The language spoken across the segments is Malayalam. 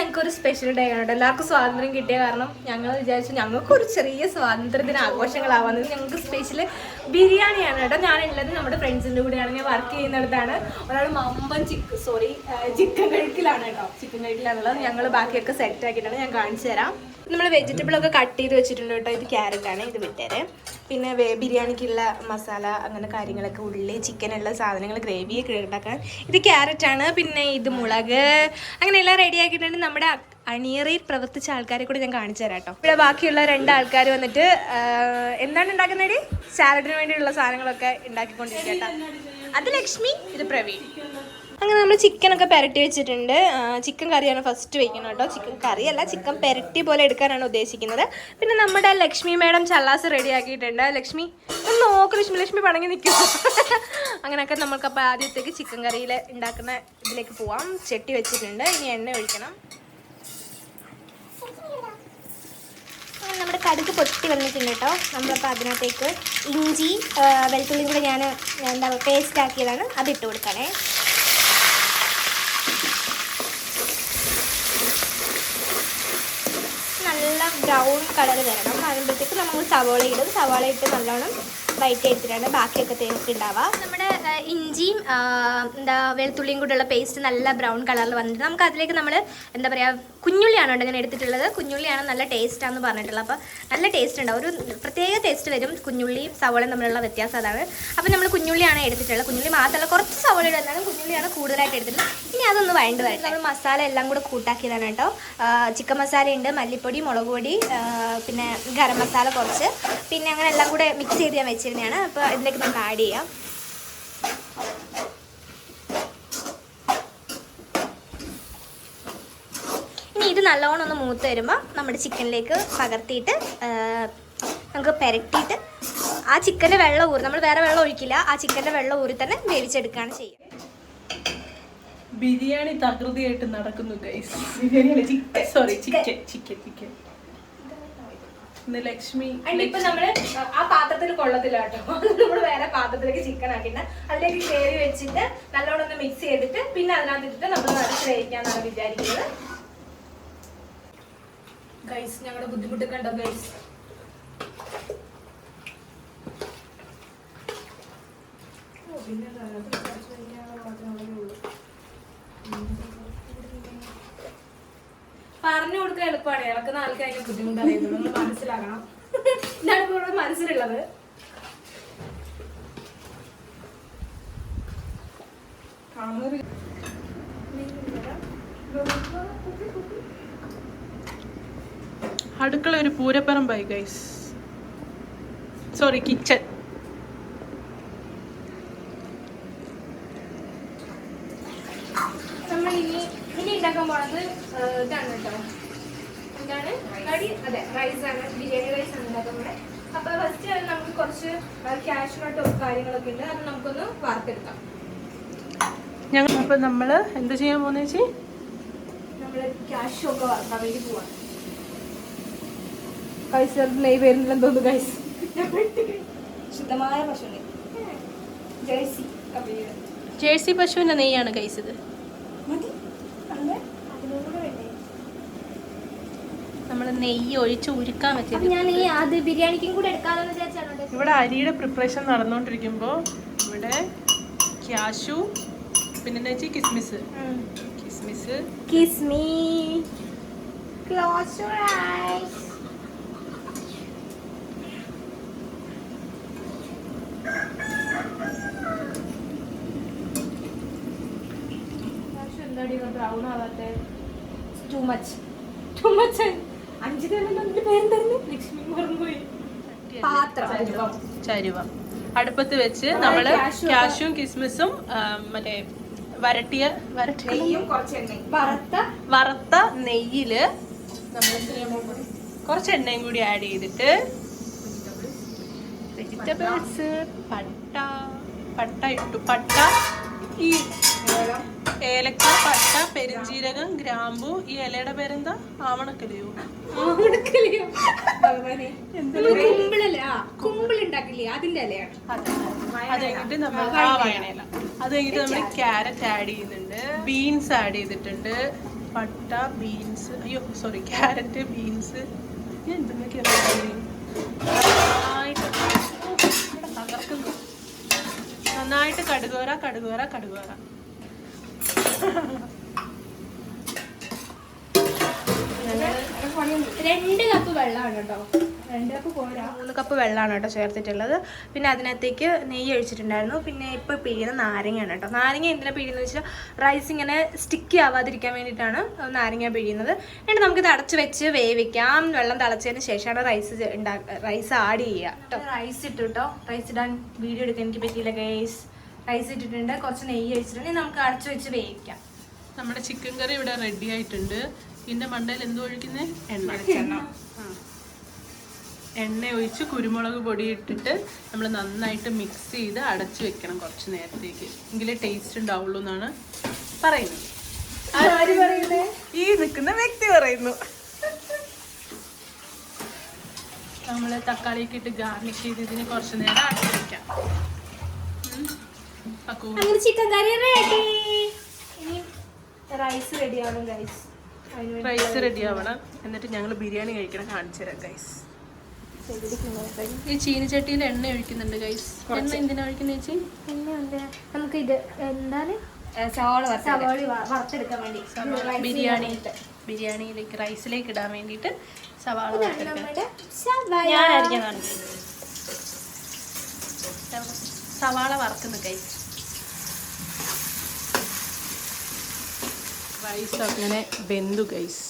ഞങ്ങൾക്ക് ഒരു സ്പെഷ്യൽ ഡേ ആണ്. എല്ലാവർക്കും സ്വാതന്ത്ര്യം കിട്ടിയ കാരണം ഞങ്ങൾ വിചാരിച്ചു ഞങ്ങൾക്കൊരു ചെറിയ സ്വാതന്ത്ര്യദിന ആഘോഷങ്ങളാവാന്നത്. ഞങ്ങൾക്ക് സ്പെഷ്യൽ ബിരിയാണിയാണ് കേട്ടോ. ഞാനുള്ളത് നമ്മുടെ ഫ്രണ്ട്സിൻ്റെ കൂടെയാണ്. ഞാൻ വർക്ക് ചെയ്യുന്നിടത്താണ്. ഒരാൾ മമ്പൻ ചിക്കൻ കഴിക്കലാണ് കേട്ടോ. ചിക്കൻ കഴിക്കലാണുള്ളത്. ഞങ്ങൾ ബാക്കിയൊക്കെ സെറ്റ് ആക്കിയിട്ടാണ്. ഞാൻ കാണിച്ചു തരാം. നമ്മൾ വെജിറ്റബിളൊക്കെ കട്ട് ചെയ്ത് വെച്ചിട്ടുണ്ട് കേട്ടോ. ഇത് ക്യാരറ്റാണ്, ഇത് വിട്ടേരെ. പിന്നെ ബിരിയാണിക്കുള്ള മസാല അങ്ങനെ കാര്യങ്ങളൊക്കെ, ഉള്ളി ചിക്കനുള്ള സാധനങ്ങൾ, ഗ്രേവിയൊക്കെ ഉണ്ടാക്കാൻ ഇത് ക്യാരറ്റാണ്. പിന്നെ ഇത് മുളക്, അങ്ങനെ എല്ലാം റെഡി ആക്കിയിട്ടുണ്ട്. നമ്മുടെ അണിയറയിൽ പ്രവർത്തിച്ച ആൾക്കാരെ കൂടി ഞാൻ കാണിച്ചു തരാം കേട്ടോ. ഇവിടെ ബാക്കിയുള്ള 2 ആൾക്കാർ വന്നിട്ട് എന്താണ് ഉണ്ടാക്കുന്നത്? സാലഡിന് വേണ്ടിയുള്ള സാധനങ്ങളൊക്കെ ഉണ്ടാക്കിക്കൊണ്ടിരിക്കുക കേട്ടോ. അത് ലക്ഷ്മി, ഇത് പ്രവീൺ. അങ്ങനെ നമ്മൾ ചിക്കനൊക്കെ പെരട്ടി വെച്ചിട്ടുണ്ട്. ചിക്കൻ കറിയാണ് ഫസ്റ്റ് വയ്ക്കുന്നത് കേട്ടോ. ചിക്കൻ കറിയല്ല, ചിക്കൻ പെരട്ടി പോലെ എടുക്കാനാണ് ഉദ്ദേശിക്കുന്നത്. പിന്നെ നമ്മുടെ ലക്ഷ്മി മാഡം ചല്ലാസ് റെഡി ആക്കിയിട്ടുണ്ട്. ലക്ഷ്മി ഒന്ന് നോക്ക്, ലക്ഷ്മി പണങ്ങി നിൽക്കും. അങ്ങനെയൊക്കെ നമുക്കപ്പോൾ ആദ്യത്തേക്ക് ചിക്കൻ കറിയിൽ ഉണ്ടാക്കുന്ന ഇതിലേക്ക് പോവാം. ചട്ടി വെച്ചിട്ടുണ്ട്, ഇനി എണ്ണ ഒഴിക്കണം. നമ്മുടെ കടുക് പൊട്ടി വന്നിട്ടുണ്ട് കേട്ടോ. നമ്മളപ്പോൾ അതിനകത്തേക്ക് ഇഞ്ചി വെളുത്തുള്ളിയും കൂടെ ഞാൻ എന്താ പേസ്റ്റ് ആക്കിയതാണ്, അത് ഇട്ട് കൊടുക്കണേ. നല്ല ബ്രൗൺ കളർ വരണം. വരുമ്പോഴത്തേക്ക് നമ്മൾ സവാള ഇടും. സവാള ഇട്ട് നല്ലോണം വൈറ്റ് എടുത്തിട്ടാണ് ബാക്കിയൊക്കെ തേക്കുണ്ടാവുക. നമ്മുടെ ഇഞ്ചിയും വെളുത്തുള്ളിയും കൂടെയുള്ള പേസ്റ്റ് നല്ല ബ്രൗൺ കളറിൽ വന്നിട്ട് നമുക്ക് അതിലേക്ക് നമ്മൾ എന്താ പറയുക, കുഞ്ഞുള്ളിയാണ് കേട്ടോ ഞാൻ എടുത്തിട്ടുള്ളത്. കുഞ്ഞുള്ളിയാണ് നല്ല ടേസ്റ്റാന്ന് പറഞ്ഞിട്ടുള്ളത്. അപ്പോൾ നല്ല ടേസ്റ്റ് ഉണ്ടാവും, ഒരു പ്രത്യേക ടേസ്റ്റ് വരും. കുഞ്ഞുള്ളിയും സവാളയും തമ്മിലുള്ള വ്യത്യാസം അതാണ്. അപ്പോൾ നമ്മൾ കുഞ്ഞുള്ളിയാണ് എടുത്തിട്ടുള്ളത്. കുഞ്ഞുള്ളി മാത്രമല്ല, കുറച്ച് സവാള ഇടുന്നാലും കുഞ്ഞുള്ളിയാണ് കൂടുതലായിട്ട് എടുത്തിട്ടുള്ളത്. ഇനി അതൊന്ന് വഴണ്ട് വരട്ടെ. നമ്മൾ മസാല എല്ലാം കൂടെ കൂട്ടാക്കിയതാണ് കേട്ടോ. ചിക്കൻ മസാല ഉണ്ട്, മല്ലിപ്പൊടി, മുളക് പൊടി, പിന്നെ ഗരം മസാല കുറച്ച്, പിന്നെ അങ്ങനെ എല്ലാം കൂടെ മിക്സ് ചെയ്ത് ഞാൻ വെച്ചിരുന്നതാണ്. അപ്പോൾ ഇതിലേക്ക് നമുക്ക് ആഡ് ചെയ്യാം. ഇനി ഇത് നല്ലോണം ഒന്ന് മൂത്ത് വരുമ്പോൾ നമ്മുടെ ചിക്കനിലേക്ക് പകർത്തിയിട്ട് നമുക്ക് പെരട്ടിയിട്ട് ആ ചിക്കൻ്റെ വെള്ളം ഊറി, നമ്മൾ വേറെ വെള്ളം ഒഴിക്കില്ല, ആ ചിക്കൻ്റെ വെള്ളം ഊറി തന്നെ വേവിച്ചെടുക്കുകയാണ് ചെയ്യുക. ബിരിയാണി തകൃതിയായിട്ട് നടക്കുന്നു ഗൈസ്. ബിരിയാണി ചിക്കൻ ലക്ഷ്മി ഇപ്പൊ നമ്മള് ആ പാത്രത്തിൽ കൊള്ളത്തില്ല കേട്ടോ. നമ്മള് വേറെ പാത്രത്തിലേക്ക് ചിക്കൻ ആക്കിയിട്ട് അതിലേക്ക് ഗ്രേവി വെച്ചിട്ട് നല്ലോണം ഒന്ന് മിക്സ് ചെയ്തിട്ട് പിന്നെ അതിനകത്തിട്ട് നമ്മൾ നിറച്ച് കഴിക്കാന്നാണ് വിചാരിക്കുന്നത്. ഗൈസ്, ഞങ്ങളുടെ ബുദ്ധിമുട്ട് കണ്ടോ ഗൈസ്? പറഞ്ഞു കൊടുക്കാൻ എളുപ്പമാണ്. ഇളക്കുന്ന ആൾക്കാർ അതിന്റെ ബുദ്ധിമുട്ട് അറിയുന്നത് നമ്മൾ മനസ്സിലാക്കണം. ഞാൻ മനസ്സിലുള്ളത് അടുക്കള ഒരു പൂരപ്പറമ്പായി ഗൈസ്. Sorry, kitchen. നമ്മൾ ഇനി ഉണ്ടാക്കാൻ പോണത് ഇതാണ് കേട്ടോ. എന്താണ് കടി? അതെ, റൈസാണ്, ബിരിയാണി റൈസാണ് ഉണ്ടാക്കാൻ പോണത്. അപ്പൊ ഫസ്റ്റ് നമുക്ക് കുറച്ച് കാഷ്നട്ടും കാര്യങ്ങളൊക്കെ ഉണ്ട്, അത് നമുക്കൊന്ന് വാർത്തെടുക്കാം. അപ്പൊ നമ്മള് എന്ത് ചെയ്യാൻ പോകുന്ന ചേച്ചി? നമ്മള് കാഷ്യൂ ഒക്കെ വറക്കാൻ വേണ്ടി പോവാം. കൈസ് നെയ് വരുന്നില്ലെന്ന് തോന്നുന്നു ഗൈസ്. ശുദ്ധമായ പശുവിന് ജേഴ്സി പശുവിന്റെ നെയ്യാണ് ഗൈസ് ഇത്. നമ്മള് നെയ്യ് ഒഴിച്ച് ഉരുക്കാൻ വെച്ചത്. ഞാൻ ഈ അത് ബിരിയാണിക്കും കൂടെ എടുക്കാമെന്ന് വിചാരിച്ചാണ്. ഇവിടെ അരിയുടെ പ്രിപ്പറേഷൻ നടന്നുകൊണ്ടിരിക്കുമ്പോ ഇവിടെ കാഷ്യൂ, പിന്നെ കിസ്മിസ്. Close your eyes. എന്താടി ബ്രൗൺ ആവാത്തെ? Too much. 5 പേരെന്തായിരുന്നു? ലക്ഷ്മി മറന്നുപോയി. പാത്രം ചരുവ അടുപ്പത്ത് വെച്ച് നമ്മള് കാഷ്യൂം കിസ്മിസും മറ്റേ വറുത്ത നെയ്യില് നമ്മൾ കുറച്ച് എണ്ണയും കൂടി ആഡ് ചെയ്തിട്ട് വെജിറ്റബിൾസ്, പട്ട ഇട്ടു. പട്ട, ഈ ഏലക്ക, പട്ട, പെരുംജീരകം, ഗ്രാമ്പു. ഈ ഇലയുടെ പേരെന്താ? ആവണക്കലയോ? കുമ്പിളുണ്ടാക്കില്ലേ, അതിന്റെ ഇലയാണ്. അത് കഴിഞ്ഞിട്ട് നമ്മൾ ക്യാരറ്റ് ആഡ് ചെയ്യുന്നുണ്ട്, ബീൻസ് ആഡ് ചെയ്തിട്ടുണ്ട്, പട്ട, ബീൻസ്, അയ്യോ സോറി, ക്യാരറ്റ്, ബീൻസ്, ഞാൻ എന്തൊക്കെയാണ് തകർക്കുന്നു. നന്നായിട്ട് കടുക് വറ. 2 കപ്പ് വെള്ളമാണ് കേട്ടോ. 2 കപ്പ് പോരാ, 3 കപ്പ് വെള്ളമാണ് കേട്ടോ ചേർത്തിട്ടുള്ളത്. പിന്നെ അതിനകത്തേക്ക് നെയ്യ് ഒഴിച്ചിട്ടുണ്ടായിരുന്നു. പിന്നെ ഇപ്പോൾ പിഴിയുന്ന നാരങ്ങയാണ് കേട്ടോ. നാരങ്ങ എന്തിനാണ് പിഴിയുന്നത് വെച്ചാൽ റൈസ് ഇങ്ങനെ സ്റ്റിക്കി ആവാതിരിക്കാൻ വേണ്ടിയിട്ടാണ് നാരങ്ങ പിഴിയുന്നത്. എന്നിട്ട് നമുക്കിത് അടച്ച് വെച്ച് വേവിക്കാം. വെള്ളം തിളച്ചതിന് ശേഷമാണ് റൈസ് ആഡ് ചെയ്യുക കേട്ടോ. റൈസ് ഇട്ടു കേട്ടോ. റൈസ് ഇടാൻ വീഡിയോ എടുക്കാൻ എനിക്ക് പറ്റിയില്ല ഗൈസ്. റൈസ് ഇട്ടിട്ടുണ്ട്, കുറച്ച് നെയ്യ് ഒഴിച്ചിട്ടുണ്ടെങ്കിൽ നമുക്ക് അടച്ച് വെച്ച് വേവിക്കാം. നമ്മുടെ ചിക്കൻ കറി ഇവിടെ റെഡി ആയിട്ടുണ്ട്. ഇതിൻ്റെ മണ്ടയിൽ എന്തോ ഒഴിക്കുന്നത്? എണ്ണ ഒഴിച്ച് കുരുമുളക് പൊടി ഇട്ടിട്ട് നമ്മൾ നന്നായിട്ട് മിക്സ് ചെയ്ത് അടച്ചു വെക്കണം കുറച്ച് നേരത്തേക്ക്. എങ്കിലേ ടേസ്റ്റ് ഉണ്ടാവുള്ളൂ എന്നാണ് പറയുന്നത്. ഈ നിൽക്കുന്ന വ്യക്തി പറയുന്നു. നമ്മൾ തക്കാളിയൊക്കെ ഇട്ട് ഗാർണിഷ് ചെയ്ത് ഇതിന് കുറച്ച് നേരം അടച്ചു വെക്കാം. ചിക്കൻ കറി റെഡി. റൈസ് റെഡി ആവണം ഗൈസ്. റൈസ് റെഡി ആവണം. എന്നിട്ട് ഞങ്ങൾ ബിരിയാണി കഴിക്കണം. കാണിച്ചു തരാം ഗൈസ്. ഈ ചീനിച്ചട്ടിയിൽ എണ്ണ ഒഴിക്കുന്നുണ്ട് ഗൈസ്. എണ്ണ എന്തിനാ ഒഴിക്കുന്നത് ചേച്ചി? നമുക്ക് ഇത് എന്താണ് സവാള വറുത്തെടുക്കാൻ വേണ്ടി, ബിരിയാണിയിലേക്ക് റൈസിലേക്ക് ഇടാൻ വേണ്ടിയിട്ട് സവാള സവാള വറക്കുന്നു ഗൈസ്. റൈസ് അങ്ങനെ വെന്തു ഗൈസ്.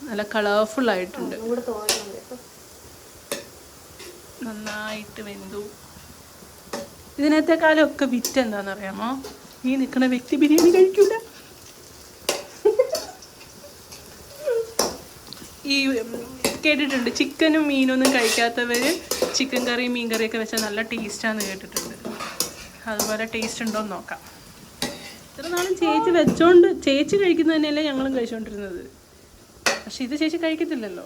നല്ല കളർഫുൾ ആയിട്ടുണ്ട്. നന്നായിട്ട് വെന്തു. ഇതിനകത്തെക്കാളൊക്കെ വിറ്റ് എന്താണെന്നറിയാമോ? ഈ നിൽക്കുന്ന വ്യക്തി ബിരിയാണി കഴിക്കൂല. ഈ കേട്ടിട്ടുണ്ട് ചിക്കനും മീനൊന്നും കഴിക്കാത്തവർ ചിക്കൻ കറിയും മീൻ കറിയൊക്കെ വെച്ചാൽ നല്ല ടേസ്റ്റാന്ന് കേട്ടിട്ടുണ്ട്. അതുപോലെ ടേസ്റ്റ് ഉണ്ടോ എന്ന് നോക്കാം. ഇത്ര നാളും ചേച്ചി വെച്ചോണ്ട് ചേച്ചി കഴിക്കുന്നത് തന്നെയല്ലേ ഞങ്ങളും കഴിച്ചോണ്ടിരുന്നത്. പക്ഷെ ഇത് ചേച്ചി കഴിക്കത്തില്ലല്ലോ.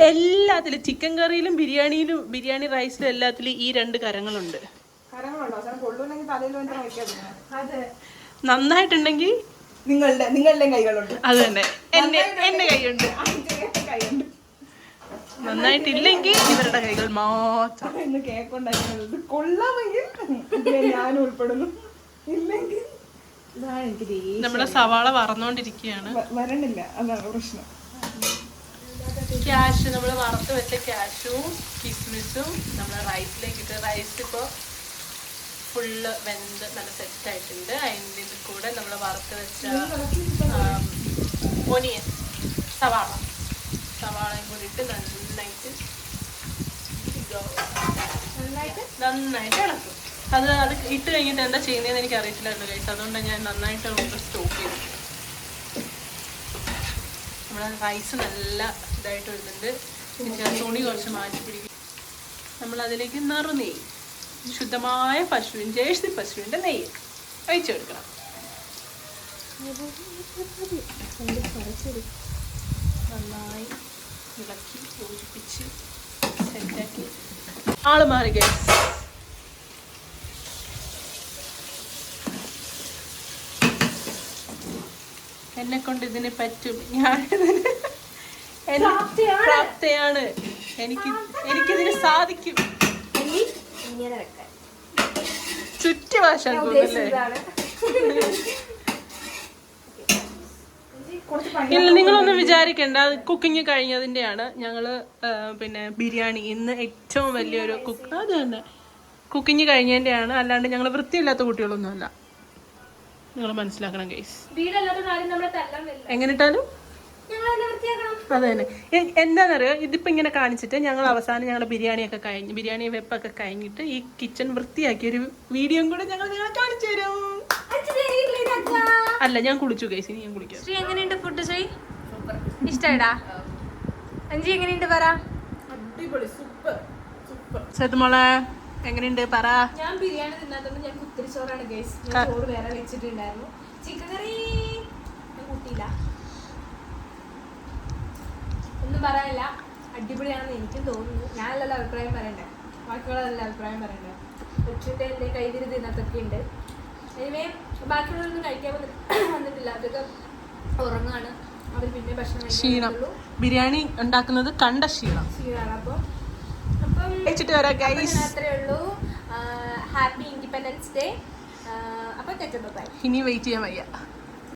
എല്ലാത്തിലും ചിക്കൻ കറിയിലും ബിരിയാണി റൈസിലും എല്ലാത്തിലും ഈ 2 കരങ്ങളുണ്ട്. നന്നായിട്ടുണ്ടെങ്കിൽ നിങ്ങളുടെ കൈകളുണ്ട്. അത് തന്നെ എന്റെ കൈയുണ്ട്. നന്നായിട്ടില്ലെങ്കിൽ ഇവരുടെ കൈകൾ മാത്രം. കേക്കുണ്ടാക്കുന്നത് കൊള്ളാമെങ്കിൽ ഞാൻ ഉൾപ്പെടുന്നു. ഇല്ലെങ്കിൽ നമ്മുടെ സവാള വറന്നോണ്ടിരിക്കുകയാണ്. വരണില്ല, അതാണ് പ്രശ്നം. ക്യാഷ് നമ്മൾ വറുത്ത് വെച്ച ക്യാഷും കിസ്മിസും നമ്മൾ റൈസിലേക്ക് ഇട്ട്, റൈസ് ഇപ്പോൾ ഫുള്ള് വെന്ത് നല്ല സെറ്റായിട്ടുണ്ട്. അതിൻ്റെ കൂടെ നമ്മൾ വറുത്ത് വെച്ച ഒനിയൻ സവാളയും കൂടി ഇട്ട് നന്നായിട്ട് ഇളക്കും. അത് ഇട്ട് കഴിഞ്ഞിട്ട് എന്താ ചെയ്യുന്നതെന്ന് എനിക്ക് അറിയത്തില്ലായിരുന്നു ഗൈസ്. അതുകൊണ്ടാണ് ഞാൻ നന്നായിട്ട് സ്റ്റോക്ക് ചെയ്തു. നമ്മുടെ റൈസ് നല്ല ഇതായിട്ട് വരുന്നുണ്ട്. തുണി കുറച്ച് മാറ്റി പിടിക്കും. നമ്മളതിലേക്ക് നെയ്യ്, ശുദ്ധമായ ജേഴ്സി പശുവിൻ്റെ നെയ്യ് ഒഴിച്ചു കൊടുക്കണം. നന്നായി ഇളക്കി യോജിപ്പിച്ച് സെറ്റാക്കി ആള് മാറി ഗൈസ്. എന്നെ കൊണ്ട് ഇതിന് പറ്റും. പ്രാപ്തയാണ്. എനിക്കിതിന് സാധിക്കും. ചുറ്റുഭാഷ ഇല്ല, നിങ്ങളൊന്നും വിചാരിക്കണ്ട. കുക്കിംഗ് കഴിഞ്ഞതിൻ്റെയാണ്. ഞങ്ങള് പിന്നെ ബിരിയാണി ഇന്ന് ഏറ്റവും വലിയൊരു അത് തന്നെ കുക്കിംഗ് കഴിഞ്ഞതിൻ്റെയാണ്. അല്ലാണ്ട് ഞങ്ങൾ വൃത്തിയില്ലാത്ത കുട്ടികളൊന്നുമല്ല. നിങ്ങൾ മനസ്സിലാക്കണം ഗൈസ്. എങ്ങനെയിട്ടാലും അത് തന്നെ. എന്താണെന്നറിയോ, ഇതിപ്പോൾ ഇങ്ങനെ കാണിച്ചിട്ട് ഞങ്ങൾ അവസാനം ഞങ്ങളുടെ ബിരിയാണി വെപ്പൊക്കെ കഴിഞ്ഞിട്ട് ഈ കിച്ചൺ വൃത്തിയാക്കിയൊരു വീഡിയോയും കൂടെ ഞങ്ങൾ നിങ്ങളെ കാണിച്ചു തരും. അല്ല, ഞാൻ കുളിച്ചു ഗൈസ്. ഇനി ഞാൻ കുളിക്കാം. എങ്ങനെയുണ്ട് ഫുഡ്? ഇഷ്ടായിടാ? അഞ്ചി എങ്ങനെയുണ്ട് പറ? അടിപൊളി, സൂപ്പർ സൂപ്പർ. സേതുമോളെ എങ്ങനെയുണ്ട് പറ? ഞാൻ ബിരിയാണി തിന്നാത്തോണ്ട് ഞാൻ കുത്തിരി ചോറാണ് ഗൈസ്. ഞാൻ ചോറ് വേറെ വെച്ചിട്ടുണ്ടായിരുന്നു. ചിക്കൻ കറി ഞാൻ കൂട്ടിയില്ല. ഒന്നും പറയാനില്ല. അടിപൊളിയാണെന്ന് എനിക്കും തോന്നുന്നു. ഞാനല്ലല്ലോ അഭിപ്രായം പറയണ്ടേ, ബാക്കിയുള്ളതല്ല അഭിപ്രായം പറയണ്ടേ. ഉച്ചത്തെ എൻ്റെ കൈതിരി തിന്നത്തൊക്കെ ഉണ്ട്. എനിവേ ബാക്കിയുള്ളവരൊന്നും കഴിക്കാൻ വന്നിട്ടില്ല, അതൊക്കെ ഉറങ്ങാണ്. അവർ പിന്നെ ഭക്ഷണം ക്ഷീണം, ബിരിയാണി ഉണ്ടാക്കുന്നത് കണ്ട ക്ഷീണം. ക്ഷീണമാണ്. അപ്പം കഴിച്ചിട്ട് വരാം ഗൈസ്. അത്രേ ഉള്ളൂ. Happy independence day. അപ്പം തെറ്റുന്നു. ഇനി വെയിറ്റ് ചെയ്യാൻ വയ്യ.